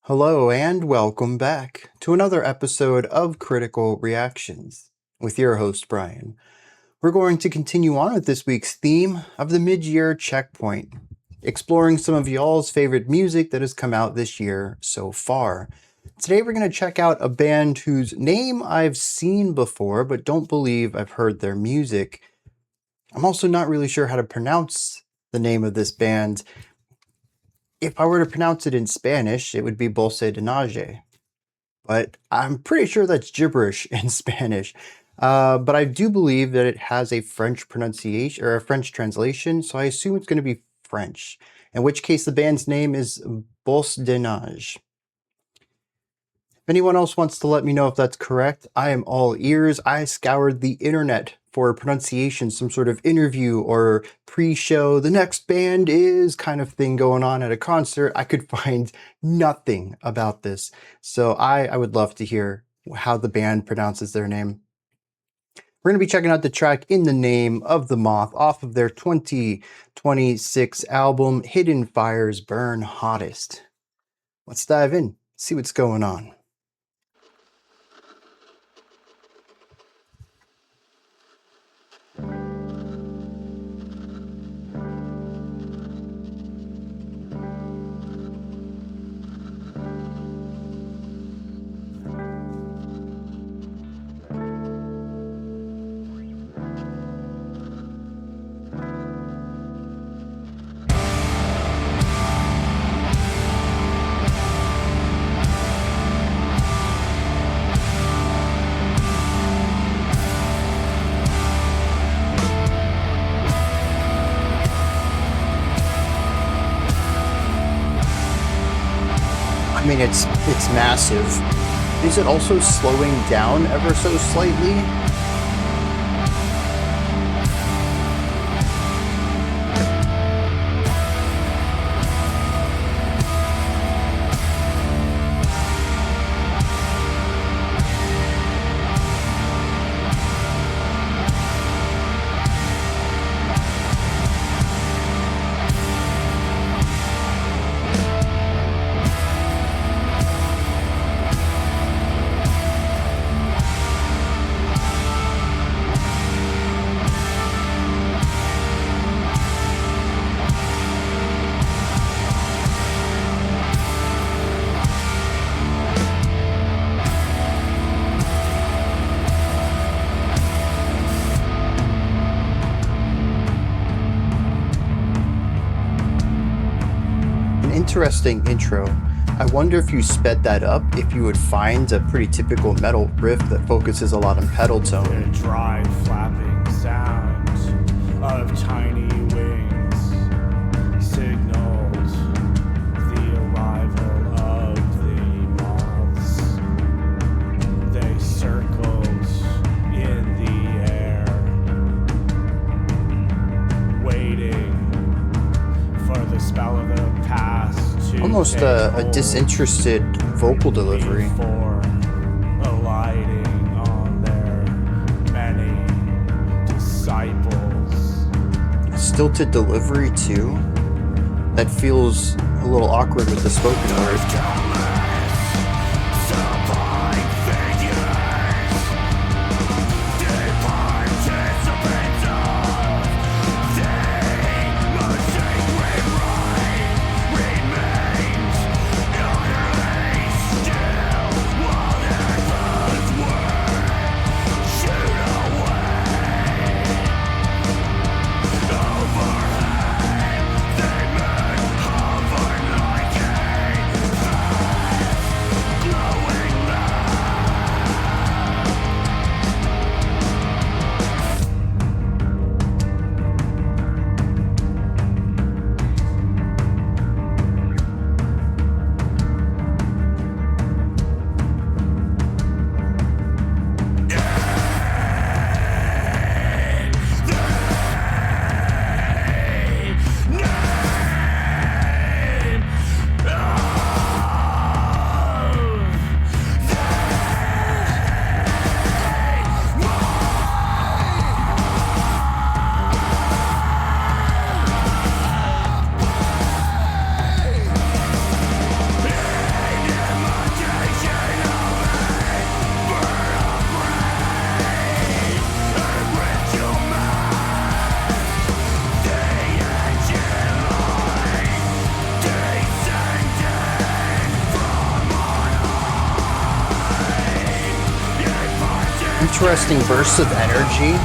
Hello and welcome back to another episode of Critical Reactions with your host Bryan. We're going to continue on with this week's theme of the mid-year checkpoint, exploring some of y'all's favorite music that has come out this year so far. Today we're going to check out a band whose name I've seen before but don't believe I've heard their music. I'm also not really sure how to pronounce the name of this band. If I were to pronounce it in Spanish, it would be Bosse-de-Nage. But I'm pretty sure that's gibberish in Spanish. But I do believe that it has a French pronunciation or a French translation, so I assume it's going to be French. In which case the band's name is Bosse-de-Nage. If anyone else wants to let me know if that's correct, I am all ears. I scoured the internet for pronunciation, some sort of interview or pre-show, the next band is kind of thing going on at a concert. I could find nothing about this. So I would love to hear how the band pronounces their name. We're going to be checking out the track In the Name of the Moth off of their 2026 album, Hidden Fires Burn Hottest. Let's dive in, see what's going on. I mean, it's massive. Is it also slowing down ever so slightly? Interesting intro. I wonder if you sped that up, if you would find a pretty typical metal riff that focuses a lot on pedal tone. A dry flapping sound of tiny wings signaled the arrival of the moths. They circled in the air, waiting for the spell of the past. Almost a disinterested vocal delivery. For alighting on their many disciples. Stilted delivery too. That feels a little awkward with the spoken word. Interesting bursts of energy.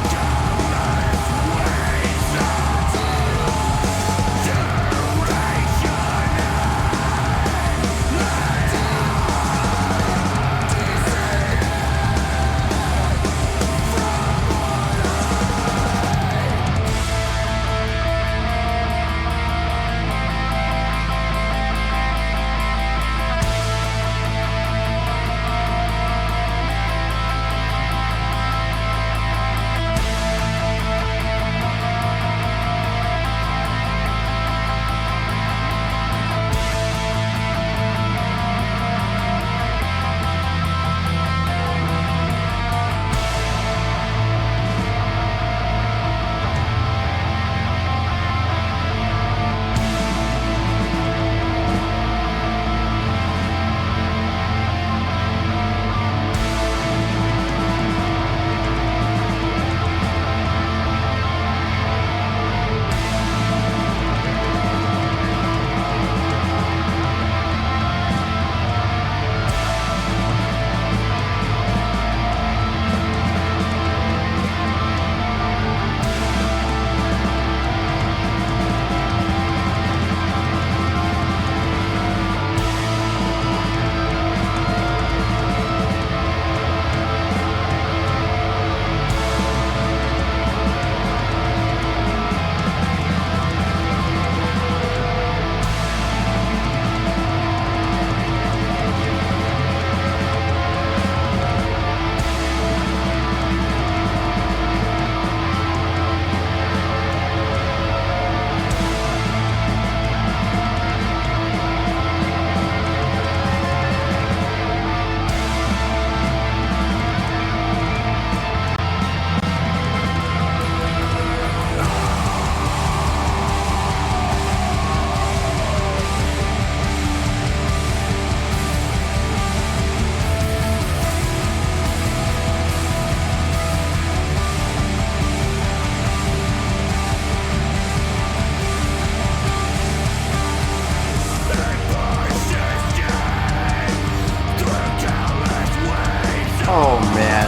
Oh man.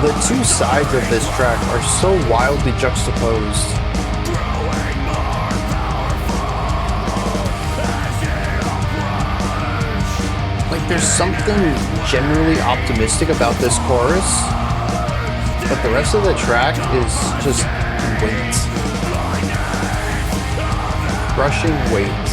The two sides of this track are so wildly juxtaposed. Like there's something generally optimistic about this chorus, but the rest of the track is just weight. Crushing weight.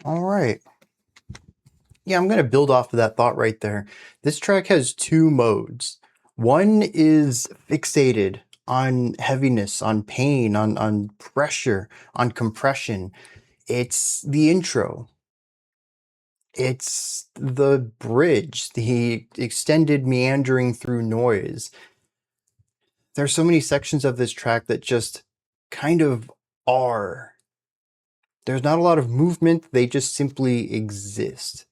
All right. Yeah, I'm going to build off of that thought right there. This track has two modes. One is fixated on heaviness, on pain, on pressure, on compression. It's the intro. It's the bridge, the extended meandering through noise. There's so many sections of this track that just kind of are. There's not a lot of movement, they just simply exist.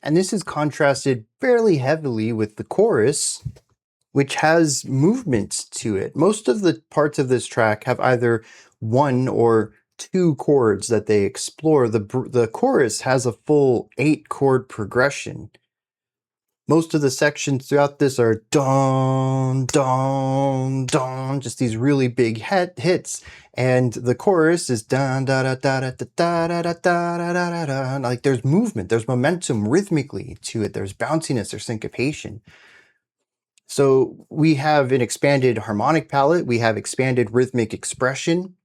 And this is contrasted fairly heavily with the chorus, which has movements to it. Most of the parts of this track have either one or two chords that they explore. The chorus has a full 8-chord progression. Most of the sections throughout this are dun, dun, dun, just these really big hits. And the chorus is dun, da, da, da, da, da, da, da, da, da, da, da, da. Like there's movement, there's momentum rhythmically to it. There's bounciness, there's syncopation. So we have an expanded harmonic palette. We have expanded rhythmic expression.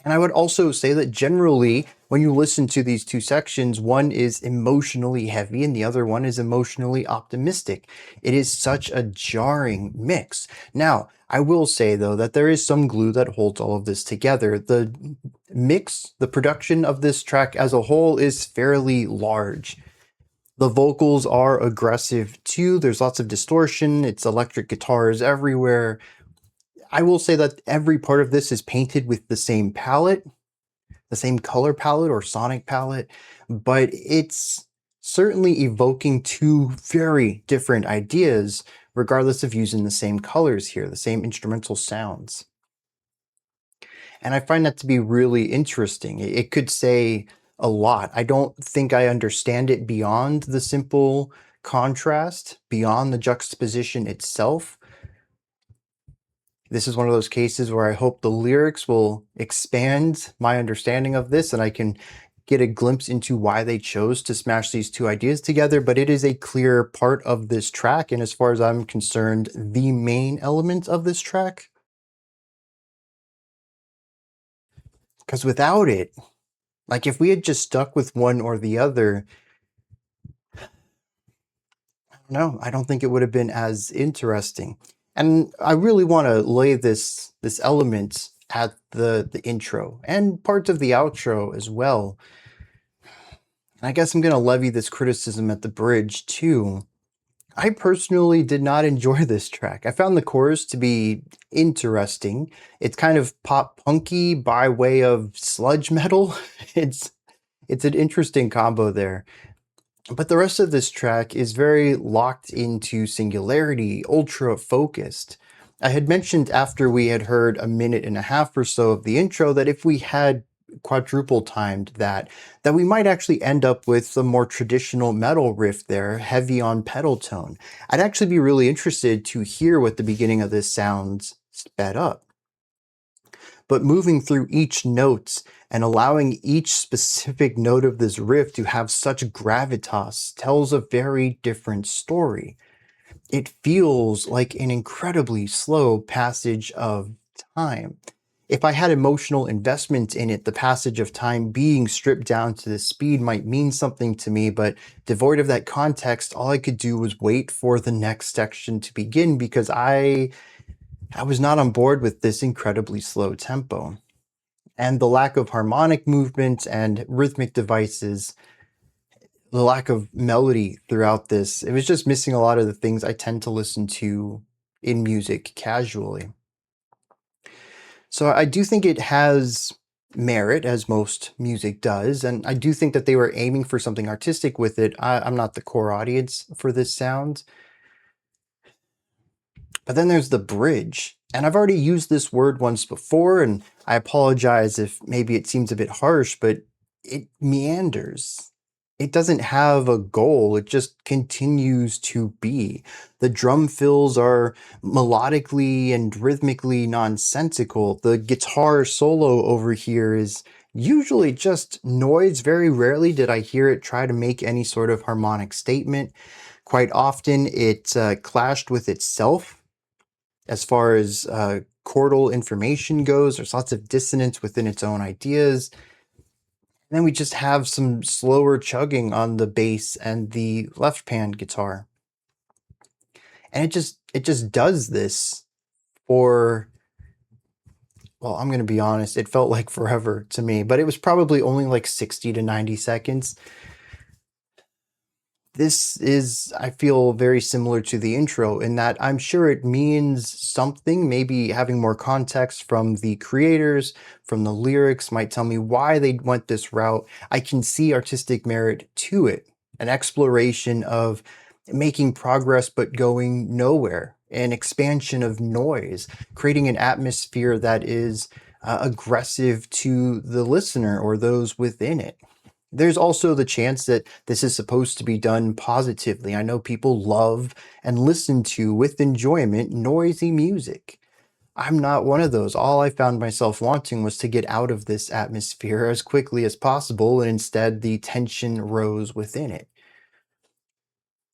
And I would also say that generally, when you listen to these two sections, one is emotionally heavy and the other one is emotionally optimistic. It is such a jarring mix. Now, I will say, though, that there is some glue that holds all of this together. The mix, the production of this track as a whole is fairly large. The vocals are aggressive too. There's lots of distortion. It's electric guitars everywhere. I will say that every part of this is painted with the same palette, the same color palette or sonic palette, but it's certainly evoking two very different ideas, regardless of using the same colors here, the same instrumental sounds. And I find that to be really interesting. It could say a lot. I don't think I understand it beyond the simple contrast, beyond the juxtaposition itself. This is one of those cases where I hope the lyrics will expand my understanding of this and I can get a glimpse into why they chose to smash these two ideas together, but it is a clear part of this track, and as far as I'm concerned, the main element of this track. Because without it, like if we had just stuck with one or the other, no, I don't think it would have been as interesting. And I really want to lay this element at the intro and parts of the outro as well. And I guess I'm going to levy this criticism at the bridge too. I personally did not enjoy this track. I found the chorus to be interesting. It's kind of pop punky by way of sludge metal. It's an interesting combo there. But the rest of this track is very locked into singularity, ultra focused. I had mentioned after we had heard a minute and a half or so of the intro that if we had quadruple timed that we might actually end up with a more traditional metal riff there, heavy on pedal tone. I'd actually be really interested to hear what the beginning of this sounds sped up. But moving through each note and allowing each specific note of this riff to have such gravitas tells a very different story. It feels like an incredibly slow passage of time. If I had emotional investment in it, the passage of time being stripped down to this speed might mean something to me, but devoid of that context, all I could do was wait for the next section to begin because I was not on board with this incredibly slow tempo. And the lack of harmonic movement and rhythmic devices, the lack of melody throughout this, it was just missing a lot of the things I tend to listen to in music casually. So I do think it has merit, as most music does, and I do think that they were aiming for something artistic with it. I'm not the core audience for this sound. But then there's the bridge. And I've already used this word once before, and I apologize if maybe it seems a bit harsh, but it meanders. It doesn't have a goal, it just continues to be. The drum fills are melodically and rhythmically nonsensical. The guitar solo over here is usually just noise. Very rarely did I hear it try to make any sort of harmonic statement. Quite often it clashed with itself. As far as chordal information goes, there's lots of dissonance within its own ideas. And then we just have some slower chugging on the bass and the left pan guitar. And it just does this for, well, I'm going to be honest, it felt like forever to me, but it was probably only like 60 to 90 seconds. This is, I feel, very similar to the intro in that I'm sure it means something. Maybe having more context from the creators, from the lyrics might tell me why they went this route. I can see artistic merit to it, an exploration of making progress but going nowhere, an expansion of noise, creating an atmosphere that is aggressive to the listener or those within it. There's also the chance that this is supposed to be done positively. I know people love and listen to, with enjoyment, noisy music. I'm not one of those. All I found myself wanting was to get out of this atmosphere as quickly as possible, and instead the tension rose within it.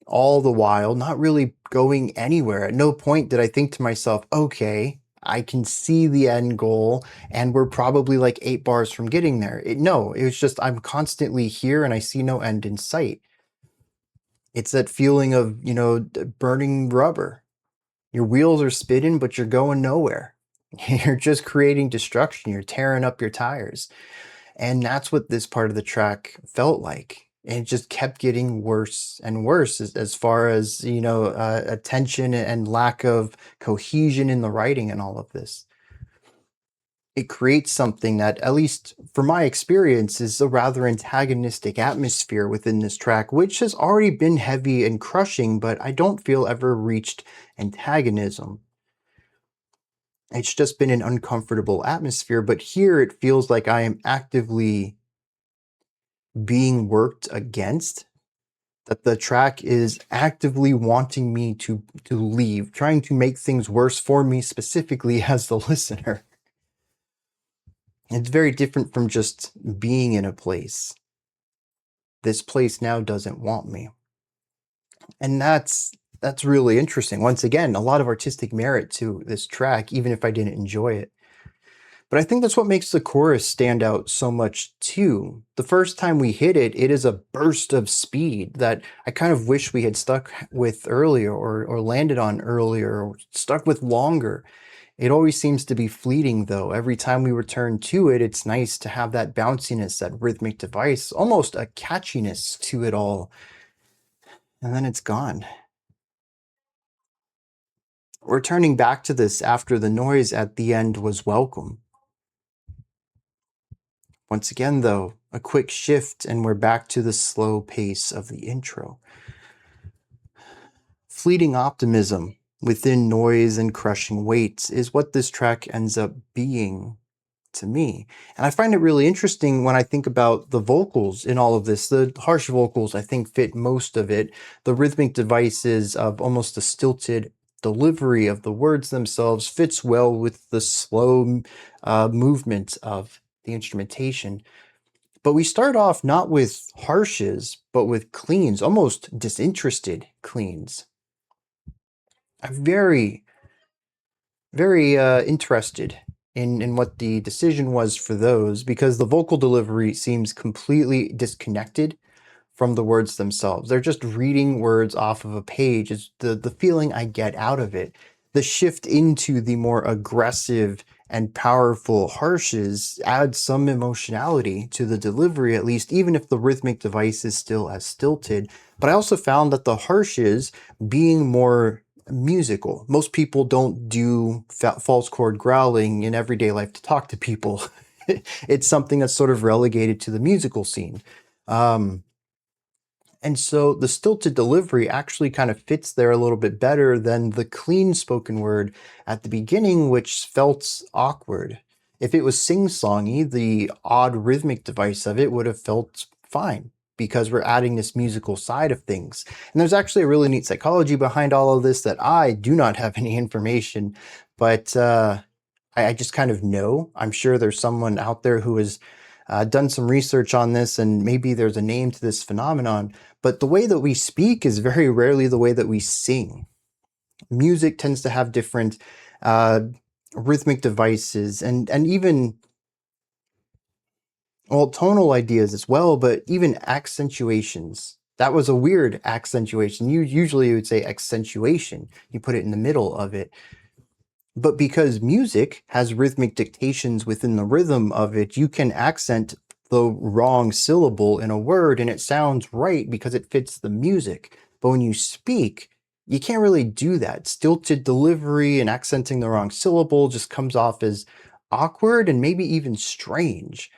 All the while, not really going anywhere. At no point did I think to myself, okay, I can see the end goal and we're probably like 8 bars from getting there. No, it was just I'm constantly here and I see no end in sight. It's that feeling of, burning rubber. Your wheels are spinning, but you're going nowhere. You're just creating destruction. You're tearing up your tires. And that's what this part of the track felt like. And it just kept getting worse and worse as far as, attention and lack of cohesion in the writing and all of this. It creates something that, at least for my experience, is a rather antagonistic atmosphere within this track, which has already been heavy and crushing, but I don't feel ever reached antagonism. It's just been an uncomfortable atmosphere, but here it feels like I am actively being worked against, that the track is actively wanting me to leave, trying to make things worse for me specifically as the listener. It's very different from just being in a place. This place now doesn't want me. And that's really interesting. Once again, a lot of artistic merit to this track, even if I didn't enjoy it. But I think that's what makes the chorus stand out so much too. The first time we hit it, it is a burst of speed that I kind of wish we had stuck with earlier, or landed on earlier, or stuck with longer. It always seems to be fleeting though. Every time we return to it, it's nice to have that bounciness, that rhythmic device, almost a catchiness to it all. And then it's gone. Returning back to this after the noise at the end was welcome. Once again, though, a quick shift and we're back to the slow pace of the intro. Fleeting optimism within noise and crushing weight is what this track ends up being to me. And I find it really interesting when I think about the vocals in all of this. The harsh vocals, I think, fit most of it. The rhythmic devices of almost a stilted delivery of the words themselves fits well with the slow movement of the instrumentation. But we start off not with harshes, but with cleans, almost disinterested cleans. I'm very, very interested in what the decision was for those, because the vocal delivery seems completely disconnected from the words themselves. They're just reading words off of a page is the feeling I get out of it. The shift into the more aggressive and powerful harshes adds some emotionality to the delivery, at least, even if the rhythmic device is still as stilted. But I also found that the harshes being more musical. Most people don't do false chord growling in everyday life to talk to people. It's something that's sort of relegated to the musical scene. And so the stilted delivery actually kind of fits there a little bit better than the clean spoken word at the beginning, which felt awkward. If it was sing-songy, the odd rhythmic device of it would have felt fine, because we're adding this musical side of things. And there's actually a really neat psychology behind all of this that I do not have any information, but I just kind of know. I'm sure there's someone out there who has done some research on this, and maybe there's a name to this phenomenon, but the way that we speak is very rarely the way that we sing. Music tends to have different rhythmic devices and even, well, tonal ideas as well, but even accentuations. That was a weird accentuation. You would say accentuation. You put it in the middle of it. But because music has rhythmic dictations within the rhythm of it, you can accent the wrong syllable in a word and it sounds right because it fits the music. But when you speak, you can't really do that. Stilted delivery and accenting the wrong syllable just comes off as awkward and maybe even strange.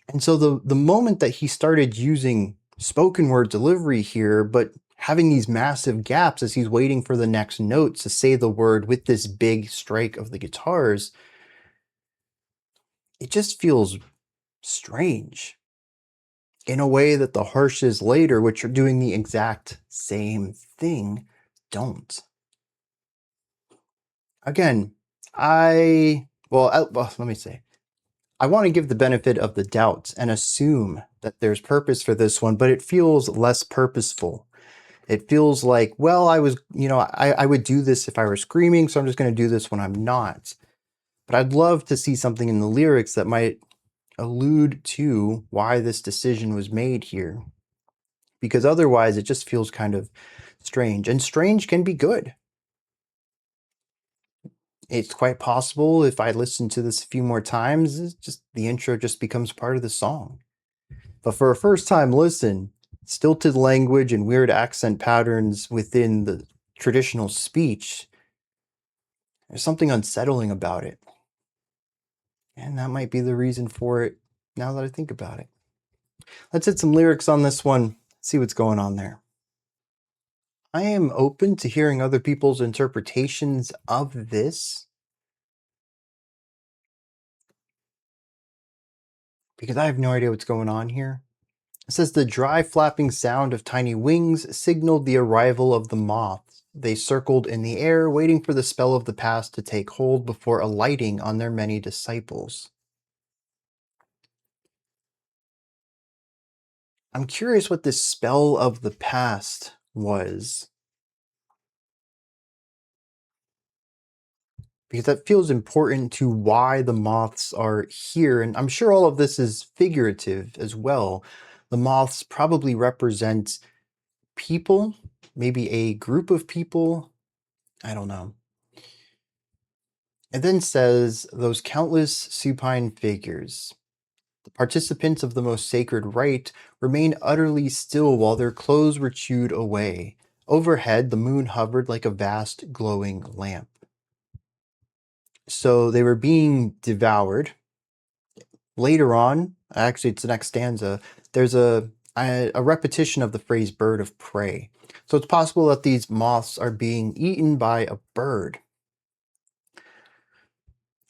And so the moment that he started using spoken word delivery here, but having these massive gaps as he's waiting for the next note to say the word with this big strike of the guitars, it just feels strange in a way that the harshes later, which are doing the exact same thing, don't. Again, let me say, I want to give the benefit of the doubt and assume that there's purpose for this one, but it feels less purposeful. It feels like, well, I would do this if I were screaming, so I'm just going to do this when I'm not. But I'd love to see something in the lyrics that might allude to why this decision was made here. Because otherwise, it just feels kind of strange. And strange can be good. It's quite possible if I listen to this a few more times, the intro just becomes part of the song. But for a first time listen, stilted language and weird accent patterns within the traditional speech, there's something unsettling about it. And that might be the reason for it now that I think about it. Let's hit some lyrics on this one, see what's going on there. I am open to hearing other people's interpretations of this, because I have no idea what's going on here. It says the dry flapping sound of tiny wings signaled the arrival of the moths. They circled in the air, waiting for the spell of the past to take hold before alighting on their many disciples. I'm curious what this spell of the past was, because that feels important to why the moths are here. And I'm sure all of this is figurative as well. The moths probably represent people, maybe a group of people. I don't know. It then says, those countless supine figures, the participants of the most sacred rite, remained utterly still while their clothes were chewed away. Overhead, the moon hovered like a vast glowing lamp. So they were being devoured. Later on, actually it's the next stanza, there's a repetition of the phrase bird of prey. So it's possible that these moths are being eaten by a bird.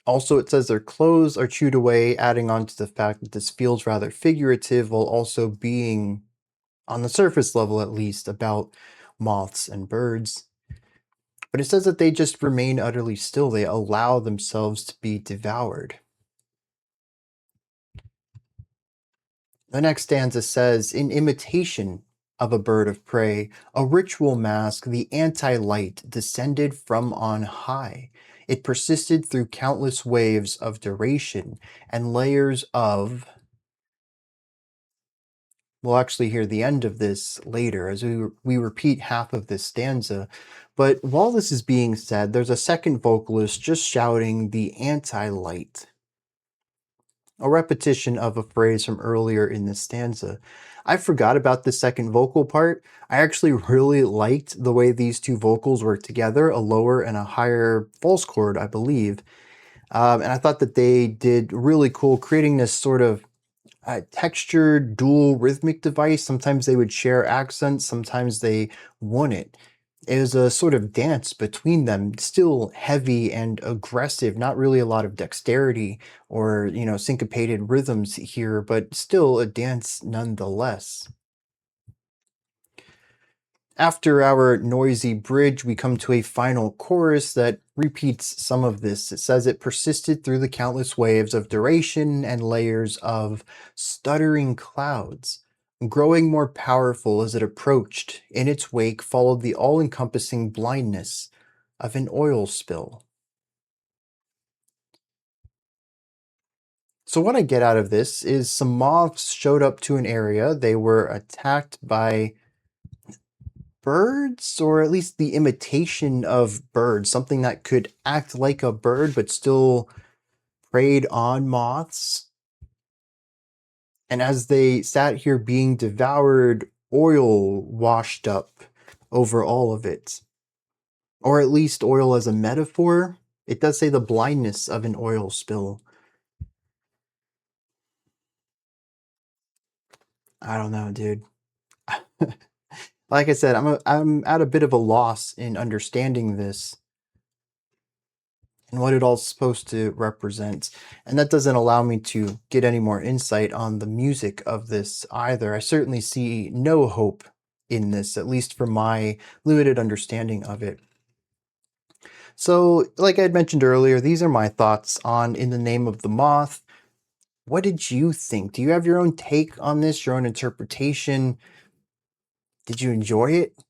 Also, it says their clothes are chewed away, adding on to the fact that this feels rather figurative while also being, on the surface level at least, about moths and birds. But it says that they just remain utterly still. They allow themselves to be devoured. The next stanza says, in imitation of a bird of prey, a ritual mask, the anti-light descended from on high. It persisted through countless waves of duration and layers of... We'll actually hear the end of this later as we repeat half of this stanza. But while this is being said, there's a second vocalist just shouting the anti-light, a repetition of a phrase from earlier in this stanza. I forgot about the second vocal part. I actually really liked the way these two vocals work together, a lower and a higher false chord, I believe. And I thought that they did really cool, creating this sort of textured dual rhythmic device. Sometimes they would share accents, sometimes they wouldn't. It was a sort of dance between them, still heavy and aggressive, not really a lot of dexterity or, syncopated rhythms here, but still a dance nonetheless. After our noisy bridge, we come to a final chorus that repeats some of this. It says it persisted through the countless waves of duration and layers of stuttering clouds, growing more powerful as it approached. In its wake followed the all-encompassing blindness of an oil spill. So what I get out of this is some moths showed up to an area. They were attacked by birds, or at least the imitation of birds, something that could act like a bird but still preyed on moths. And as they sat here being devoured, oil washed up over all of it. Or at least oil as a metaphor. It does say the blindness of an oil spill. I don't know, dude. Like I said, I'm at a bit of a loss in understanding this and what it all's supposed to represent. And that doesn't allow me to get any more insight on the music of this either. I certainly see no hope in this, at least from my limited understanding of it. So, like I had mentioned earlier, these are my thoughts on In the Name of the Moth. What did you think? Do you have your own take on this, your own interpretation? Did you enjoy it?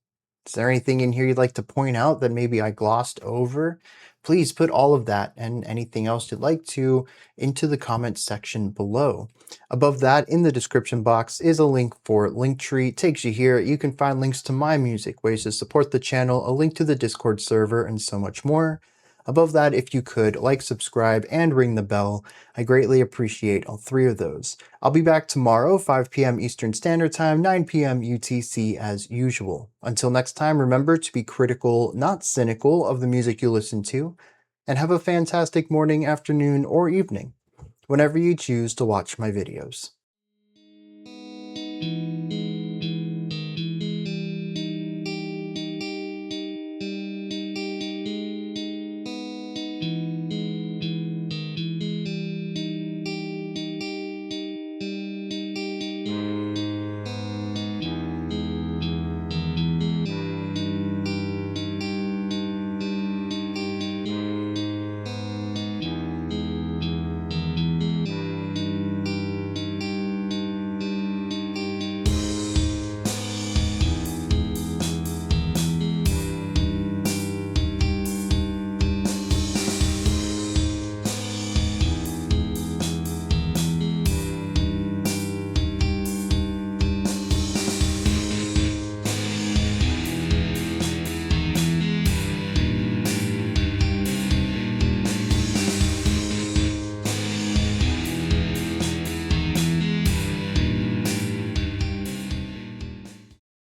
Is there anything in here you'd like to point out that maybe I glossed over? Please put all of that and anything else you'd like to into the comments section below. Above that, in the description box, is a link for Linktree. It takes you here. You can find links to my music, ways to support the channel, a link to the Discord server, and so much more. Above that, if you could like, subscribe, and ring the bell, I greatly appreciate all three of those. I'll be back tomorrow, 5 p.m. Eastern Standard Time, 9 p.m. UTC as usual. Until next time, remember to be critical, not cynical, of the music you listen to, and have a fantastic morning, afternoon, or evening, whenever you choose to watch my videos.